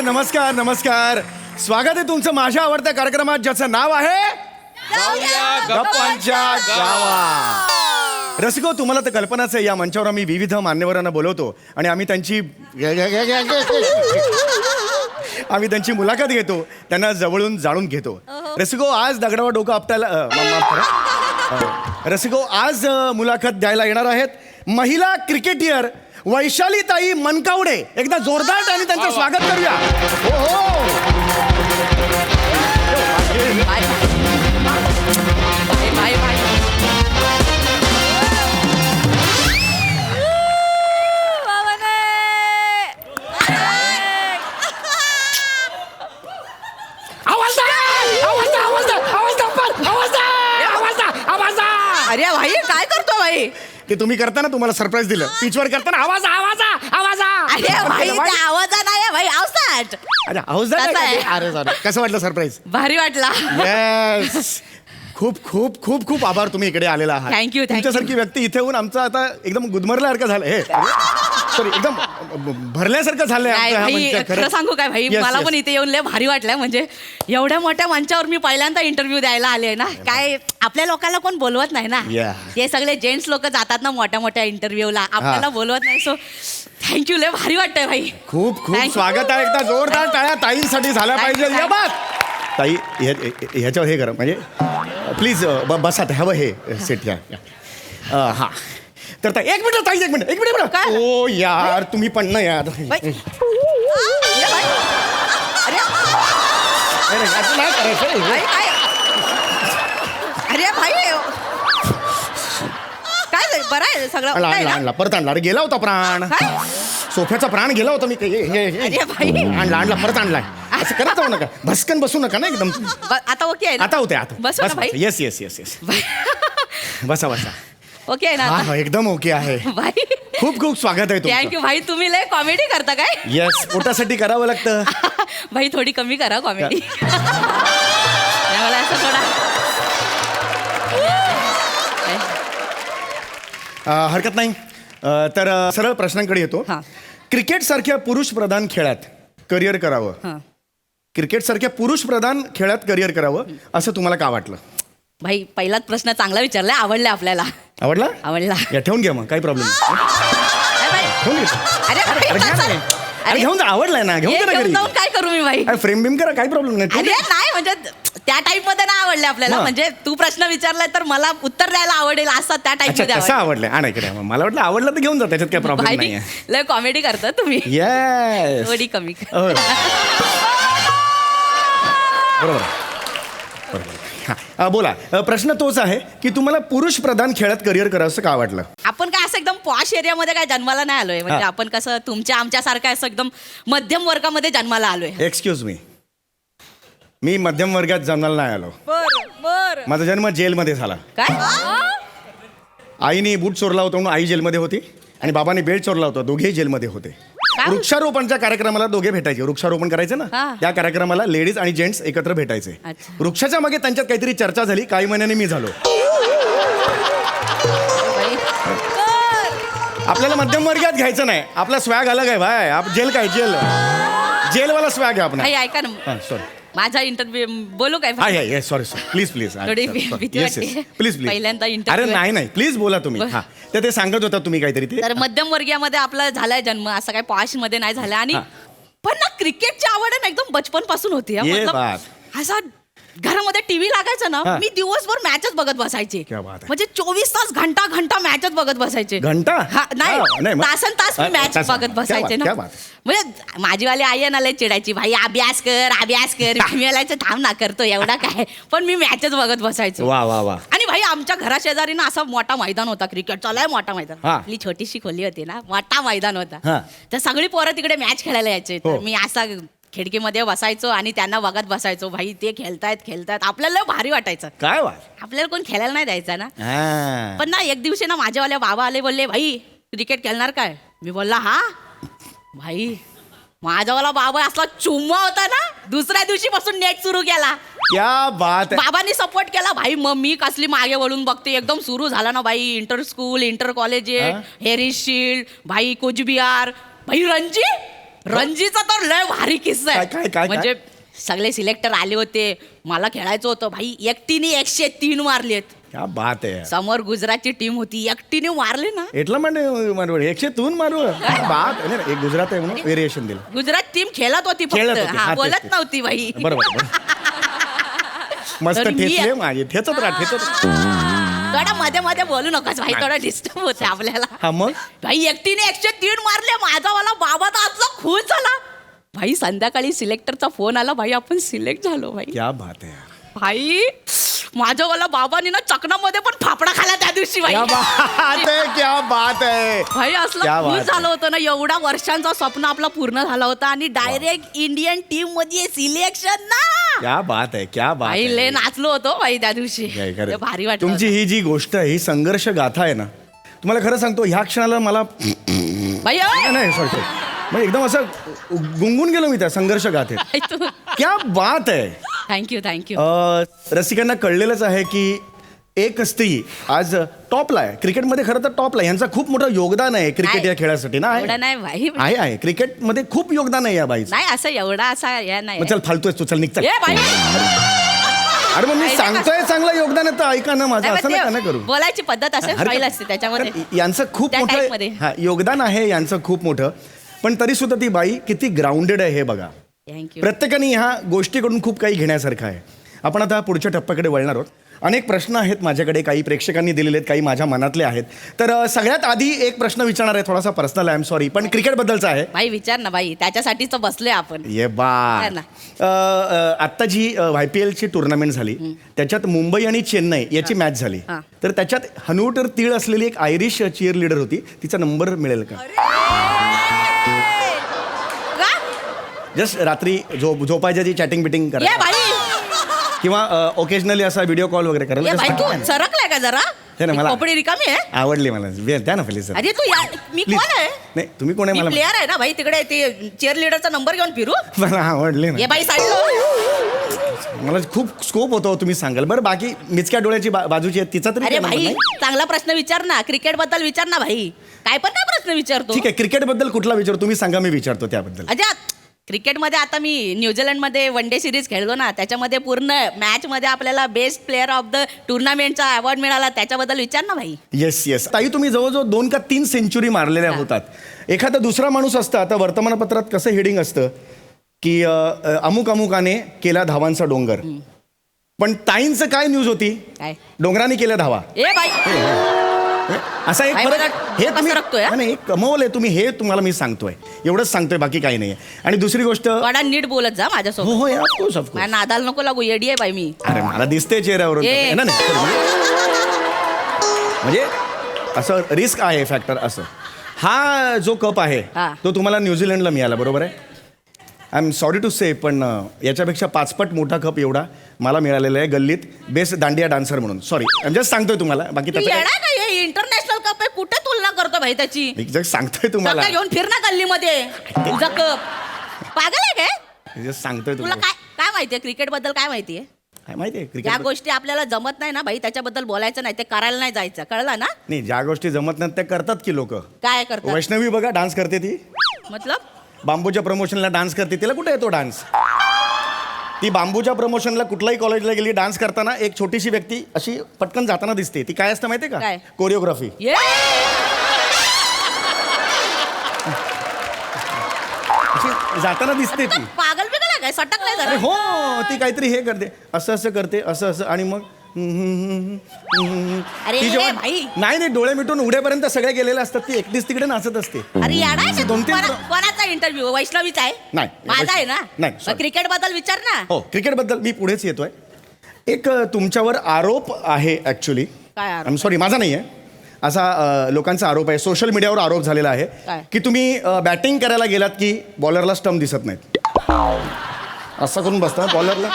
नमस्कार नमस्कार. स्वागत आहे तुमचं माझ्या आवडत्या कार्यक्रमात ज्याचं नाव आहे गप्पांच्या गावा. रसिको, तुम्हाला तर कल्पनाच आहे, या मंचावर आम्ही विविध मान्यवरांना बोलवतो आणि आम्ही त्यांची मुलाखत घेतो, त्यांना जवळून जाणून घेतो. रसिको, आज दगडावर डोकं आपटायला रसिको, आज मुलाखत द्यायला येणार आहेत महिला क्रिकेटियर वैशालीताई मनकावडे. एकदा जोरदार टाळी त्यांचं स्वागत करूया. हो हो. अरे भाई, काय करतो भाई? ते तुम्ही करताना तुम्हाला सरप्राईज दिलं, पिचवर करताना आवाज आवाज आवाज. अरे भाई, त्या आवाजा नाही भाई, आवसाट. अरे आवाज अरे सॉरी. कसं वाटलं सरप्राईज? भारी वाटला. येस. खूप खूप खूप खूप आभार, तुम्ही इकडे आलेला आहात. थँक्यू. तुमच्यासारखी व्यक्ती इथे येऊन आमचं आता एकदम गुदमरल्यासारखं झालं. हे सॉरी, एकदम भरल्यासारखं झालंय. खरं सांगू काय भाई, मला पण इथे येऊन लय भारी वाटलंय. म्हणजे एवढ्या मोठ्या मंचावर मी पहिल्यांदा इंटरव्ह्यू द्यायला आले ना. काय आपल्या लोकांना कोण बोलवत नाही ना. ते सगळे जेंट्स लोक जातात ना मोठ्या मोठ्या इंटरव्ह्यूला, आपल्याला बोलवत नाही. सो थँक्यू, लय भारी वाटतंय भाई. खूप खूप स्वागत आहे. एकदा जोरदार टाळ्या ताईंसाठी झाल्या पाहिजे. या बात ताई, ह्याच्यावर हे करा, म्हणजे प्लीज बसा, हवं हे सेट घ्या. हा तर ताई, एक मिनिट ताई, एक मिनिट. ओ यार, तुम्ही पण ना यार. अरे भाई, काय बरं आहे सगळं? आणला परत आणला. अरे गेला होता प्राण, सोफ्याचा प्राण गेला होता. मी आणला परत आणलाय. असं करत जाऊ नका, भस्कन बसू नका ना एकदम. आता ओके आहे? आता होते. बसू ना भाई. Yes yes yes yes. बसा बसा. ओके आहे ना? हा एकदम ओके आहे भाई. खूप खूप स्वागत आहे तुमचं. थँक्यू भाई, तुम्ही लय कॉमेडी करता काय? येस, पोटासाठी करावं लागतं. भाई थोडी कमी करा कॉमेडी. मला असं थोडा हरकत नाही. तर सरळ प्रश्नांकडे येतो. क्रिकेट सारख्या पुरुष प्रधान खेळात करिअर करावं, क्रिकेट सारख्या पुरुष प्रधान खेळात करिअर करावं असं तुम्हाला का वाटलं? भाई, पहिलाच प्रश्न चांगला विचारलाय. आवडला आपल्याला. आवडला या ठेवून घ्या, मग काही प्रॉब्लेम नाही. अरे घेऊन जा, आवडलाय ना, घेऊन जा. काय करू मी भाई? फ्रेम बिम करा, काही प्रॉब्लेम नाही. अरे नाही, म्हणजे त्या टाईप मध्ये नाही आवडले आपल्याला. म्हणजे तू प्रश्न विचारलाय तर मला उत्तर द्यायला आवडेल असं त्या टाईप मध्ये. कसं आवडलंय? आणा इकडे. मला वाटलं आवडलं तर घेऊन जा, त्याच्यात काय प्रॉब्लेम नाही. लय कॉमेडी करता तुम्ही. येस, थोडी कमी. बरोबर. बोला. प्रश्न तोच आहे की तुम्हाला पुरुष प्रधान खेळात करिअर करावं असं का वाटलं? आपण काय असं एकदम पॉश एरियामध्ये काय जन्माला नाही आलोय. म्हणजे आपण कसं तुमच्या आमच्यासारखं असं एकदम मध्यम वर्गामध्ये जन्माला आलोय. एक्सक्यूज मी मध्यम वर्गात जन्माला नाही आलो. बर. माझा जन्म जेलमध्ये झाला. काय? आईने बूट चोरला होता म्हणून आई जेलमध्ये होती आणि बाबाने बेल्ट चोरला होता, दोघेही जेलमध्ये होते. वृक्षारोपणच्या कार्यक्रमाला दोघे भेटायचे. वृक्षारोपण करायचं ना, त्या कार्यक्रमाला लेडीज आणि जेंट्स एकत्र भेटायचे. वृक्षाच्या मागे त्यांच्यात काहीतरी चर्चा झाली. काही महिन्याने मी झालो. आपल्याला मध्यम वर्गात घ्यायचं नाही. आपला स्वॅग अलग आहे भाई. जेल काय, जेलवाला स्वॅग आहे आपण. ऐका ना, सॉरी, माझा इंटरव्ह्यू बोलू काय? Sorry please please. पहिल्यांदा अरे नाही प्लीज बोला तुम्ही. ते सांगत होता तुम्ही काहीतरी. तर मध्यम वर्गीयामध्ये आपला झालाय जन्म, असं काय पॉश मध्ये नाही झाला. आणि पण ना क्रिकेटची आवड आहे ना एकदम बचपन पासून होती. असा घरामध्ये टीव्ही लागायचं ना, मी दिवसभर मॅचच बघत बसायचे. म्हणजे 24 तास घंटा मॅचच बघत बसायचे. नाही, तासन तास मी मॅच बघत बसायचे ना. म्हणजे माझीवाली आई आहे ना, लय चिडायची, भाई अभ्यास कर. मी बोलायचं थांब ना, करतो एवढा काय. पण मी मॅचच बघत बसायचो. आणि भाई आमच्या घरा शेजारी ना असा मोठा मैदान होता क्रिकेटचा, लय मोठा मैदान. आपली छोटीशी खोली होती ना, मोठा मैदान होता. तर सगळी पोरं तिकडे मॅच खेळायला यायचे. तर मी असा खिडकीमध्ये बसायचो आणि त्यांना बघत बसायचो. भाई ते खेळतायत आपल्याला भारी वाटायचं. काय आपल्याला कोण खेळायला नाही द्यायचा ना. पण ना एक दिवशी ना माझ्यावाले बाबा आले, बोलले भाई क्रिकेट खेळणार काय? मी बोलला हा. भाई माझावाला बाबा असला चुम्मा होता ना, दुसऱ्या दिवशीपासून नेट सुरू केला. क्या बात. बाबांनी सपोर्ट केला. भाई मग मी कसली मागे वळून बघते. एकदम सुरू झाला ना भाई, inter school, inter college, Harris shield, भाई कुचबिहार, भाई रणजीचा तर लय भारी किस्सा काय, काय, आहे काय? म्हणजे सगळे सिलेक्टर आले होते, मला खेळायचं होतं भाई, एकटीने 103 मारलेत. क्या बात आहे समोर गुजरातची टीम होती, एकटीने मारले ना. एटला मारू 103 मारू काय बात आहे ना. एक गुजरात आहे म्हणून व्हेरिएशन दिलं. गुजरात टीम खेळत होती खेळत फक्त, होती. हा, हा, तेच, बोलत तेच. नव्हती भाई. बरोबर मस्त तर मी- ठेचले माझे ठेचत थोडा मध्ये मध्ये बोलू नकोस भाई, थोडा डिस्टर्ब होते आपल्याला. हा मग भाई एकटीने 103 मारले. माझा वाला बाबा तर आजला खुश झाला भाई. संध्याकाळी सिलेक्टरचा फोन आला, भाई आपण सिलेक्ट झालो भाई. क्या बात आहे भाई माझ्या वाला बाबांनी ना चकनामध्ये पण फाफडा खाला त्या दिवशी भाई. क्या बात आहे क्या बात आहे भाई क्या असलं बात खुश आहे. झालं होतं ना. एवढा वर्षांचा स्वप्न आपला पूर्ण झाला होता आणि डायरेक्ट इंडियन टीम मध्ये सिलेक्शन ना. क्या बात आहे क्या बात भाई आहे. लय नाचलो होतो भाई त्या दिवशी. काय खरं. ते भारी वाटलं. तुमची ही जी गोष्ट आहे ही संघर्ष गाथा आहे ना, तुम्हाला खरं सांगतो ह्या क्षणाला मला भाई अय! नाही सॉरी म्हणजे एकदम असं गुंगून गेलो मी त्या संघर्ष गाथेत. भाई, तू क्या बात आहे. थँक्यू. रसिकांना कळलेलंच आहे की एक स्त्री आज टॉपला आहे क्रिकेटमध्ये. खरं तर टॉपला आहे. यांचं खूप मोठं योगदान आहे क्रिकेट नाही. या खेळासाठी ना. एवढं नाही भाई. आहे क्रिकेटमध्ये खूप योगदान आहे या बाईचं. नाही असं एवढा असा या नाही. मग चल फालतू तू चल निघ चल. ए भाई अरे मग मी नाही, सांगतोय चांगलं योगदान आहे तर ऐका ना माझं. नाही, असं ते नका ना करू. बोलायची पद्धत असेल, हरकत- स्टाईल असते त्याच्यामध्ये. कारण यांचं खूप त्या मोठं typeमध्ये. हा, योगदान आहे यांचं खूप मोठं. पण तरी सुद्धा ती बाई किती ग्राउंडेड आहे हे बघा. थँक्यू. प्रत्येकाने ह्या गोष्टीकडून खूप काही घेण्यासारखं आहे. आपण आता पुढच्या टप्प्याकडे वळणार आहोत. अनेक प्रश्न आहेत माझ्याकडे, काही प्रेक्षकांनी दिलेले आहेत, काही माझ्या मनातले आहेत. तर सगळ्यात आधी एक प्रश्न विचारणार आहे, थोडासा पर्सनल, आय एम सॉरी, पण क्रिकेटबद्दलचा आहे. भाई विचार ना भाई, त्याच्यासाठीच तर बसलोय आपण. ये बा आहे ना. आत्ता जी YPLची टुर्नामेंट झाली त्याच्यात मुंबई आणि चेन्नई याची मॅच झाली. हा. तर त्याच्यात हनुटर तीळ असलेली एक आयरिश चिअर लीडर होती. तिचा नंबर मिळेल का? का? जस्ट रात्री झोपायच्या जी चॅटिंग बिटिंग ये करा भाई, किंवा ओकेजनली असा व्हिडिओ कॉल वगैरे ये करायला भाई, just तू टाका ना. सरकलाय का जरा? हे ना, मला- कपडे रिकामी आहे. आवडली मला. द्या ना प्लीज. अरे तू मी Please. कोण आहे? नाही तुम्ही कोण आहे मी मला प्लेअर आहे ना भाई. तिकडे ते चेअर लिडरचा नंबर घेऊन फिरू. मला आवडले ये ना. भाई साईडला. मला खूप स्कोप होतो तुम्ही सांगाल. बरं बाकी मिचक्या डोळ्याची बाजूची आहे तिचा तरी अरे काय number भाई नाही? चांगला प्रश्न विचार ना. क्रिकेट बद्दल विचार ना भाई. काय पण काय प्रश्न विचारतो. ठीक आहे क्रिकेटबद्दल कुठला विचार तुम्ही सांगा, मी विचारतो त्याबद्दल. अजात क्रिकेटमध्ये आता मी न्यूझीलंडमध्ये वन डे सिरीज खेळलो ना, त्याच्यामध्ये पूर्ण मॅचमध्ये आपल्याला बेस्ट प्लेअर ऑफ द टुर्नामेंटचा अवॉर्ड मिळाला. त्याच्याबद्दल विचार ना भाई. येस येस ताई, तुम्ही जवळजवळ 2 का 3 सेंचुरी मारलेल्या होतात. एखादा दुसरा माणूस असता, आता वर्तमानपत्रात कसं हेडिंग असतं की अमुक अमुकाने केला धावांचा डोंगर. पण ताईंचं काय न्यूज होती? काय? डोंगराने केल्या धावा. ए भाई, असा एक काय फरक मला हे तुम्ही सरकतोय, हा? नाही, कमवलंय तुम्ही हे तुम्हाला मी सांगतोय. एवढंच सांगतोय, बाकी काही नाही. आणि दुसरी गोष्ट थोडा नीट बोलत जा हो माझ्यासोबत. हो ऑफकोर्स ऑफकोर्स. माझ्या नादाला नको लागू, येडी आहे बाई मी. अरे मला दिसते चेहऱ्यावरून ए. ना, नाही म्हणजे असं रिस्क आहे फॅक्टर असं. हा जो कप आहे हा. तो तुम्हाला न्यूझीलंडला मिळाला, बरोबर आहे? आय एम सॉरी टू से, पण याच्यापेक्षा 5 पट मोठा कप एवढा मला मिळालेला आहे गल्लीत बेस्ट दांडिया डान्सर म्हणून. सॉरी जस्ट सांगतोय तुम्हाला, बाकी तू त्याचं काय- येडा का? हे इंटरनॅशनल कप आहे, कुठे तुलना करतो भाई त्याची? मी just सांगतोय तुम्हाला. सगळं घेऊन फिर ना गल्लीमध्ये तुझा कप. पागल आहे काय? जस्ट सांगतोय तुला तुम्हाला. काय काय माहितीये क्रिकेट बद्दल? काय माहितीये? काय माहितीये ज्या क्रिकेट गोष्टी आपल्याला जमत नाही ना भाई, त्याच्याबद्दल बोलायचं नाही, ते करायला नाही जायचं. कळलं ना? नाही, ज्या गोष्टी जमत नाहीत त्या करतात की लोक. काय करतात वैष्णवी बघा डान्स करते, ती मतलब? बांबूच्या प्रमोशनला डान्स करते. तिला कुठे येतो डान्स? ती बांबूच्या प्रमोशनला कुठल्याही कॉलेजला गेली, डान्स करताना एक छोटीशी व्यक्ती अशी पटकन जाताना दिसते. ती काय असतं माहितीये का? काय? कोरिओग्राफी. ये अशी जाताना दिसते ती. पागल बिगल काय? सटकलाय अरे जरा. हो, ती काहीतरी हे करते, असं असं करते, असं असं, आणि मग अरे ती जेव्हा- भाई. नाही नाही, डोळे मिटून उड्यापर्यंत सगळे गेलेले असतात, ती एकटीच तिकडे नाचत असते. अरे याडा आहे का तू? 2-3 कोणाचा इंटरव्ह्यू? वैष्णवीचा आहे? नाही. माझा आहे ना? नाही, sorry. क्रिकेट बद्दल विचार ना. हो, क्रिकेटबद्दल मी पुढेच येतोय. एक तुमच्यावर आरोप आहे ऍक्च्युली. काय आरोप? आय एम सॉरी, माझा नाही आहे. असा लोकांचा आरोप आहे, सोशल मीडियावर आरोप झालेला आहे काय? की तुम्ही बॅटिंग करायला गेलात की बॉलरला स्टंप दिसत नाहीत. असं करून बसता बॉलरला,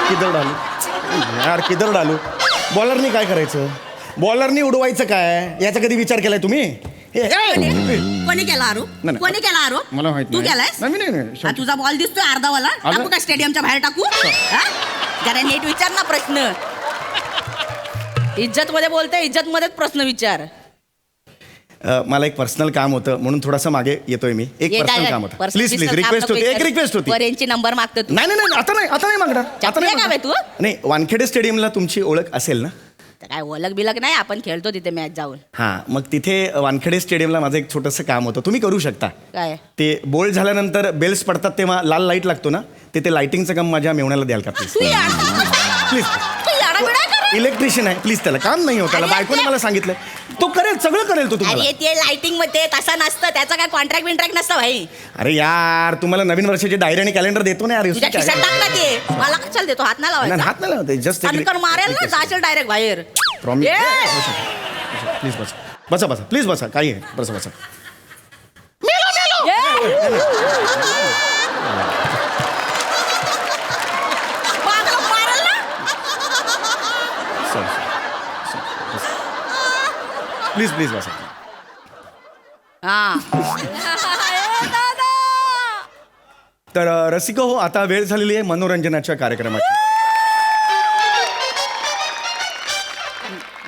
किदर डालू यार, किदर डालू. बॉलरनी काय करायचं? बॉलरनी उडवायचं काय? याचा कधी विचार केलाय तुम्ही? कोणी केला आरोप? नाही. कोणी केला आरोप? मला माहित तू नाही. केलायस? नाही, नाही, नाही. हा, तुझा बॉल दिसतोय अर्धावाला. अगं. टाकू का स्टेडियमच्या बाहेर टाकू? हा? जरा नीट विचार ना प्रश्न. इज्जत मध्ये बोलते, इज्जत मध्येच प्रश्न विचार. मला एक पर्सनल काम होतं म्हणून थोडंसं मागे येतोय मी. एक पर्सनल काम होतं. प्लीज प्लीज रिक्वेस्ट होती, एक रिक्वेस्ट होती. वरेंची नंबर मागतो तू. नाही नाही नाही, आता नाही मागणार. आता नाही काय मागणार. तू नाही, वानखेडे स्टेडियमला तुमची ओळख असेल ना? काय ओळख बिलक नाही, आपण खेळतो तिथे मॅच जाऊन. हां, मग तिथे वानखेडे स्टेडियमला माझं एक छोटंसं काम होतं, तुम्ही करू शकता. काय ते बोल्ड झाल्यानंतर बेल्स पडतात तेव्हा लाल लाईट लागतो ना, ते लाईटिंगचं काम माझ्या मेवण्याला द्याल का प्लीज? तू प्लीज. इलेक्ट्रिशियन आहे, प्लीज. त्याला काम नाही होत, त्याला अरे बायकोने ते- मला सांगितलं तो करेल, सगळं करेल तो तुम्हाला. अरे ते लाइटिंग मध्ये तसं नसतं, त्याचं काय कॉन्ट्रॅक्ट बिंट्रॅक्ट नसतं भाई. अरे यार, तुम्हाला नवीन वर्षाची डायरी आणि कॅलेंडर देतो ना यार. तुझ्या खिशात टाक ना ते, मला कशाला देतो, हात नाही नाही, लावायचा. हात नाही लावते, जस्ट कणकण मारेल ना, जाशील डायरेक्ट बाहेर. प्रॉमिस. ये. प्लीज बसा बसा बसा, प्लीज बसा. काही आहे, बसा बसा. मागलं मारेल ना. प्लीज प्लीज बसा. हा. तर रसिको हो, आता वेळ झालेली आहे मनोरंजनाच्या कार्यक्रमाची.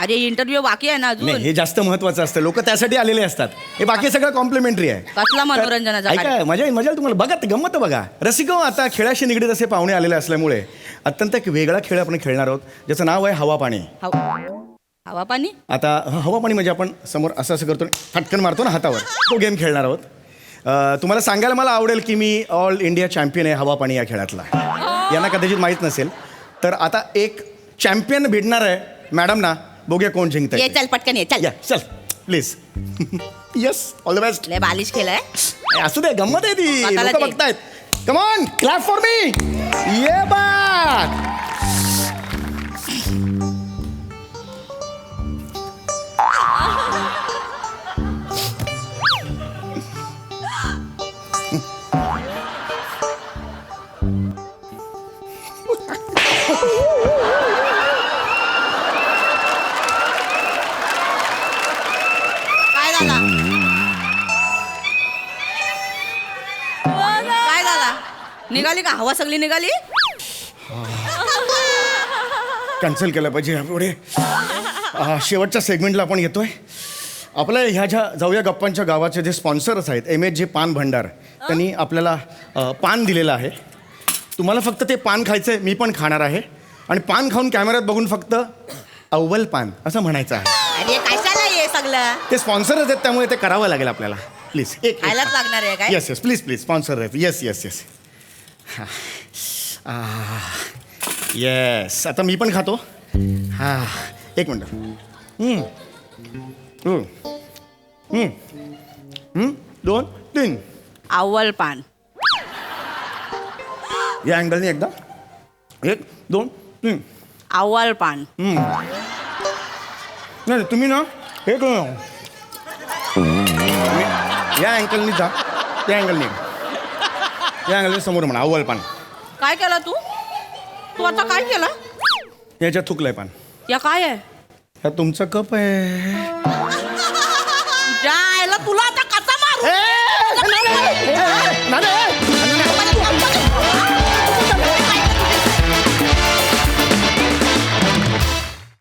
अरे इंटरव्ह्यू बाकी आहे ना अजून. नाही, हे जास्त महत्वाचं असतं, लोक त्यासाठी आलेले असतात. हे बाकी सगळं कॉम्प्लिमेंटरी आहे. कसला मनोरंजनाचा तर ऐका, मजा येईल, मजा येईल तुम्हाला. बघा, गंमत बघा. रसिको, आता खेळाशी निगडीत असे पाहुणे आलेले असल्यामुळे अत्यंत एक वेगळा खेळ आपण खेळणार आहोत, ज्याचं नाव आहे हवा पाणी. हवा पाणी. आता हवा पाणी म्हणजे आपण समोर असं असं करतो, फटकन मारतो ना हातावर, तो गेम खेळणार आहोत. तुम्हाला सांगायला मला आवडेल की मी ऑल इंडिया चॅम्पियन आहे हवा पाणी या खेळातला. यांना कदाचित माहीत नसेल. तर आता एक चॅम्पियन भेटणार आहे मॅडम ना. बघूया कोण जिंकत. ये चल पटकन ये चल. या चल please. Yes, all the best. लय बालिश केलंय. असू दे, गंमत आहे ती, स्वतःला लोक दे. बघतायत. Come on, clap for me. ये बात. काय झाला? काय झाला? निघाली का हवा सगळी निघाली? कॅन्सल केलं पाहिजे पुढे. शेवटच्या सेगमेंटला आपण येतोय. आपल्या ह्या ज्या जाऊया गप्पांच्या गावाचे जे स्पॉन्सर्स आहेत, MSG पान भंडार, त्यांनी आपल्याला पान दिलेलं आहे. तुम्हाला फक्त ते पान खायचं आहे, मी पण खाणार आहे. आणि पान खाऊन कॅमेऱ्यात बघून फक्त अव्वल पान असं म्हणायचं आहे. अरे कशाला ये सगळं? ते स्पॉन्सरच आहेत, त्यामुळे ते करावं लागेल आपल्याला. प्लीज एक खायलाच लागणार आहे काय? Yes yes, please please, sponsor आहेत. Yes yes yes. येस, आता मी पण खातो. हां, एक मिनटं. 2 3. अव्वल पान. या अँगलने एकदा. 1 2 3. अव्वल पान. नाही, तुम्ही ना हे करू. या अँगलनी जा, त्या अँगलने. या अँगलने समोर म्हणा अव्वल पान. काय केलं तू? तू आता काय केलं? याच्यात थुकलंय पान. या काय आहे? हा तुमचा कप आहे.